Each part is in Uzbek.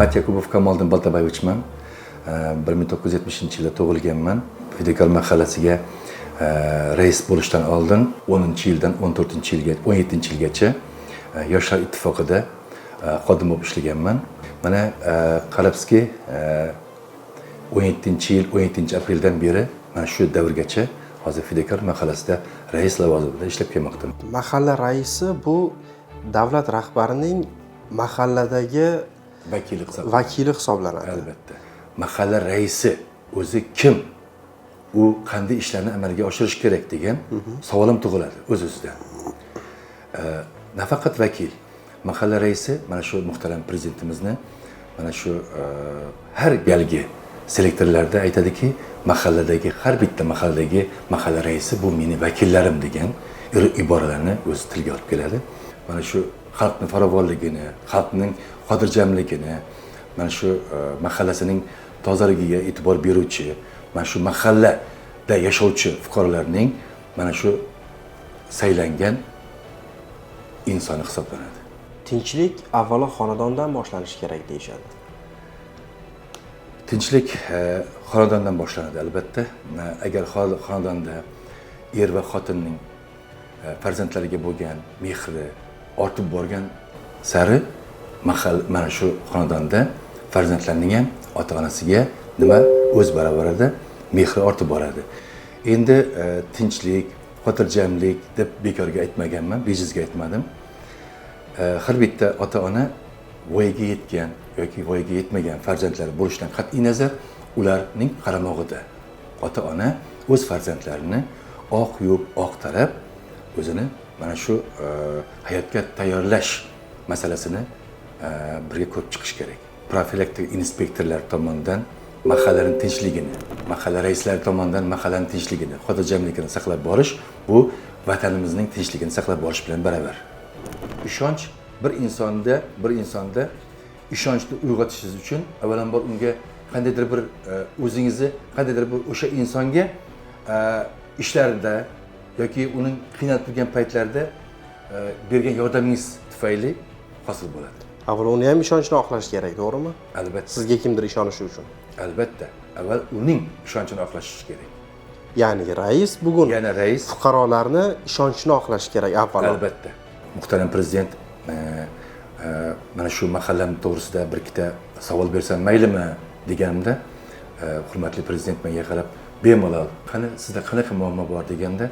Mat Yakubov Kamoliddin Baltabayevichman. 1970-yilda tug'ilganman. Fidekor mahallasiga rais bo'lishdan oldin 10-yildan 14-yilga, 17-yilgacha Yoshlar ittifoqida xodim bo'lib ishlaganman. Mana Qalabski 17-yil 17-apreldan beri mana shu davrgacha hozir Fidekor mahallasida rais lavozimida ishlab kelmoqdaman. Mahalla raisi bu davlat rahbarining mahalladagi vakili hisoblanadi. Albatta. Mahalla raisi o'zi kim? U qanday ishlarni amalga oshirish kerak degan savolim tug'iladi o'z-o'zidan. Nafaqat vakil, mahalla raisi mana shu muhtaram prezidentimizni mana shu har galgi selektorlarda aytadiki, mahalladagi har bitta mahalladagi mahalla raisi bu meni vakillarim degan iboralarni o'zi tilga olib keladi. Mana shu xalqning farovonligini, xalqning xotirjamligini, mana shu mahallasining tozaligiga e'tibor beruvchi, mana shu mahallada yashovchi fuqarolarning mana shu saylangan insoni hisoblanadi. Tinchlik avvalo xonadondan boshlanishi kerak deyshadi. Tinchlik xonadondan boshlanadi albatta. Agar xonadonda er va xotinning farzandlariga bo'lgan mehri ortib borgan sari mana shu xonadonda farzandlarning ham ota-onasiga nima o'z barobarida mehri ortib boradi. Endi tinchlik, xotirjamlik deb bekorga aytmaganman, bejizga aytmadim. Har bitta ota-ona voyaga yetgan yoki voyaga yetmagan farzandlari bo'lishidan qat'iy nazar ularning qaramog'ida ota-ona o'z farzandlarini oq yuvib, oq tarab o'zini mana shu hayotga tayyorlash masalasini birga ko'rib chiqish kerak. Profilaktik inspektorlar tomonidan mahallaning tinchligini, mahalla raislari tomonidan mahallaning tinchligini, xotirjamligini saqlab borish bu vatanimizning tinchligini saqlab borish bilan baravar. Ishonch bir insonda ishonchni uyg'otishingiz uchun avvalambor unga qandaydir bir o'zingizni qandaydir bir o'sha insonga ishlarida yoki uning qiynalib turgan paytlarida bergan yordamingiz tufayli hosil bo'ladi. Avval uni ham ishonchini oqlash kerak, to'g'rimi? Albatta. Sizga kimdir ishonishi uchun. Albatta. Avval uning ishonchini oqlash kerak. Ya'ni rais bugun yana rais fuqarolarni ishonchini oqlash kerak avvalo. Albatta. Muhtaram prezident mana shu mahallam to'g'risida bir ikkita savol bersam maylimi deganimda, hurmatli prezident menga qarab, bemalol, qani sizda qanaqa muammo bor deganda,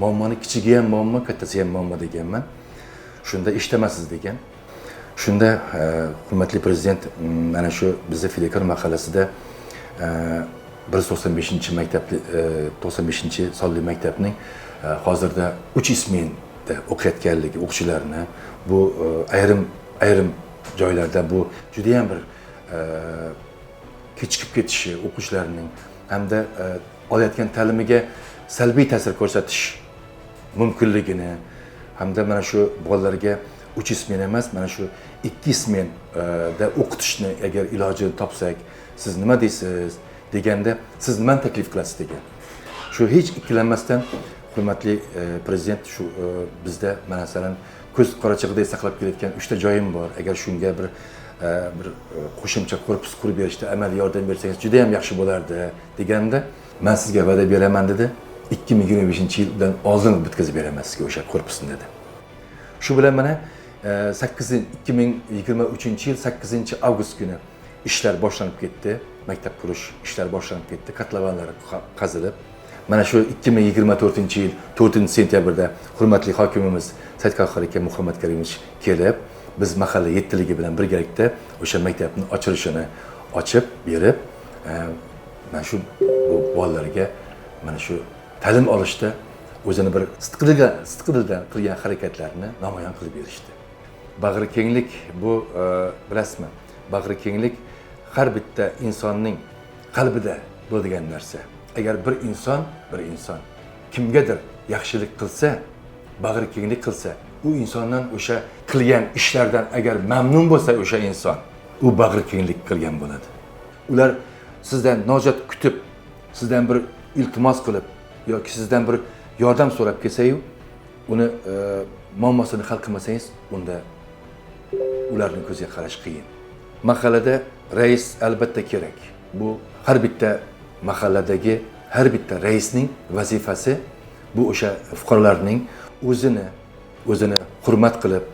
muammoni kichigi ham muammo, kattasi ham muammo deganman. Shunda eshitamassiz degan. Shunda hurmatli prezident mana shu bizning Fidekor mahallasida 195-maktabli 95-sonli maktabning hozirda 3 ismenda o'qiyotganligi o'quvchilarni bu ayrim joylarda bu juda ham bir kechikib ketishi o'quvchilarning hamda olayotgan ta'limiga salbiy ta'sir ko'rsatish mumkinligini hamda mana shu bolalarga 3 ismen emas, mana shu 2 ismenda o'qitishni agar ilojini topsak, siz nima deysiz deganda, siz nimani taklif qilasiz degan. Shu hech ikkilanmasdan hurmatli prezident shu bizda masalan ko'z qorachig'idek saqlab kelayotgan 3 ta joyim bor. Agar shunga bir qo'shimcha korpus qurib berishda amaliy yordam bersangiz juda ham yaxshi bo'lardi deganimda, men sizga va'da beraman dedi. 2025-yildan oldin bitkazib beraman sizga o'sha korpusni dedi. Shu bilan mana 2023-yil 8-avgust kuni ishlar boshlanib ketdi. Maktab qurish ishlar boshlanib ketdi. Kotlavanlar qazilib, mana shu 2024-yil 4-sentyabrda hurmatli hokimimiz Saidqahhor aka Muhammad Karimovich kelib, biz mahalla yettiligi bilan birgalikda o'sha maktabni ochilishini ochib berib, mana shu bolalarga mana shu ta'lim olishda o'zini bir sidqidildan qilgan harakatlarini namoyon qilib berishdi. Bag'ri kenglik bu bilasizmi? Bag'ri kenglik har bitta insonning qalbida bo'ladigan narsa. Agar bir inson kimgadir yaxshilik qilsa, bag'ri kenglik qilsa, u insondan o'sha qilgan ishlardan agar mamnun bo'lsa o'sha inson, u bag'ri kenglik qilgan bo'ladi. Ular sizdan najot kutib, sizdan bir iltimos qilib yoki sizdan bir yordam so'rab kelsa-yu, uni muammosini hal qilmasangiz, unda ularning ko'ziga qarash qiyin. Mahallada rais albatta kerak. Bu har bitta mahalladagi har bitta raisning vazifasi bu o'sha fuqarolarning o'zini hurmat qilib,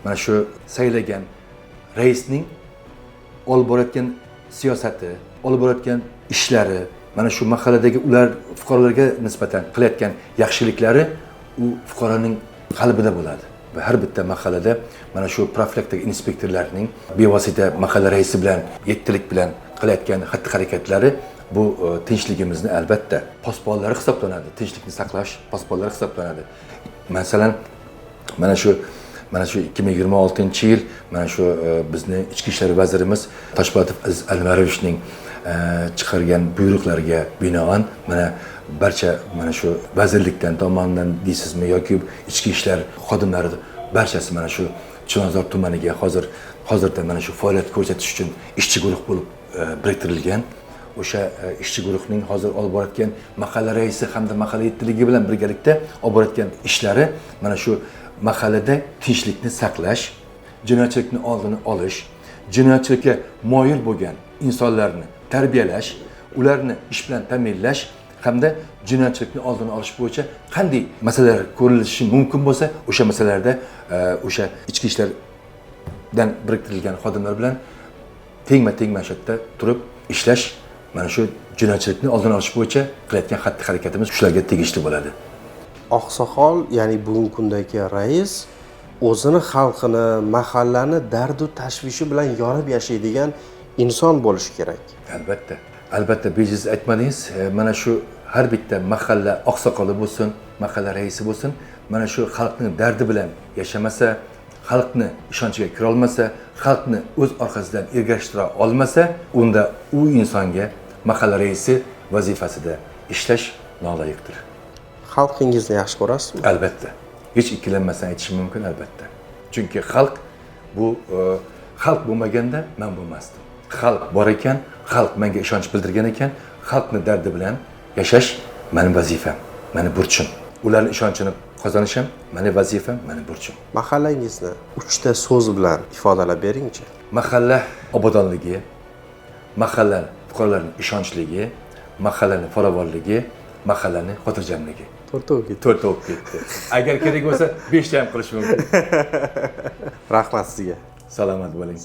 mana shu saylagan raisning olib borayotgan siyosati, olib borayotgan ishlari, mana shu mahalladagi ular fuqarolarga nisbatan qilayotgan yaxshiliklari u fuqaroning qalbida bo'ladi. Va har bitta mahallada mana shu profilaktika inspektorlarining bevosita mahalla raisi bilan, yettilik bilan qilayotgan xatti-harakatlari bu tinchligimizni albatta posbonlari hisoblanadi. Tinchlikni saqlash posbonlari hisoblanadi. Masalan, mana shu 2026-yil mana shu bizni ichki ishlar vazirimiz Toshpo'latov Aziz Almarovichning chiqargan buyruqlarga binoan mana barcha mana shu vazirlikdan tomonidan deysizmi yoki ichki ishlar xodimlari barchasi mana shu Chilonzor tumaniga hozirda mana shu faoliyat ko'rsatish uchun ishchi guruh bo'lib biriktirilgan. O'sha ishchi guruhning hozir olib borayotgan mahalla raisi hamda mahalla yettiligi bilan birgalikda olib borayotgan ishlari mana shu mahallada tinchlikni saqlash, jinoyatchilikni oldini olish, jinoyatchilikka moyil bo'lgan insonlarni tarbiyalash, ularni ish bilan ta'minlash hamda jinoyatchilikni oldini olish bo'yicha qanday masalalar ko'rilishi mumkin bo'lsa, o'sha masalalarda o'sha ichki ishlardan biriktirilgan xodimlar bilan tengma-teng mashaqqatda turib ishlash, mana shu jinoyatchilikni oldini olish bo'yicha qilayotgan xatti-harakatimiz shularga tegishli bo'ladi. Oqsoqol, ya'ni bugungi kundagi rais o'zini xalqini, mahallani dardu tashvishi bilan yorib yashaydigan inson bo'lishi kerak. Albatta bejiz aytmadingiz. Mana shu har bitta mahalla oqsoqoli bo'lsin, mahalla raisi bo'lsin, mana shu xalqning dardi bilan yashamasa, xalqni ishonchiga kira olmasa, xalqni o'z orqasidan ergashtira olmasa, unda u insonga mahalla raisi vazifasida ishlash noloyiqdir. Xalqingizni yaxshi ko'rasizmi? Albatta. Hech ikkilanmasdan aytishim mumkin, albatta. Chunki xalq bu xalq bo'lmaganda men bo'lmasdim. Xalq bor ekan, xalq menga ishonch bildirgan ekan, xalqni dardi bilan yashash mening vazifam, mening burchim. Ularning ishonchini qozonishim mening vazifam, mening burchim. Mahallangizni 3 ta so'z bilan ifodalab beringchi. Mahalla obodonligi, mahalla fuqarolarning ishonchligi, mahallaning farovonligi, mahallaning xotirjamligi. To'rtta bo'lib ketdi. Agar kerak bo'lsa 5 ta ham qilish mumkin. Rahmat sizga. Salomat bo'ling.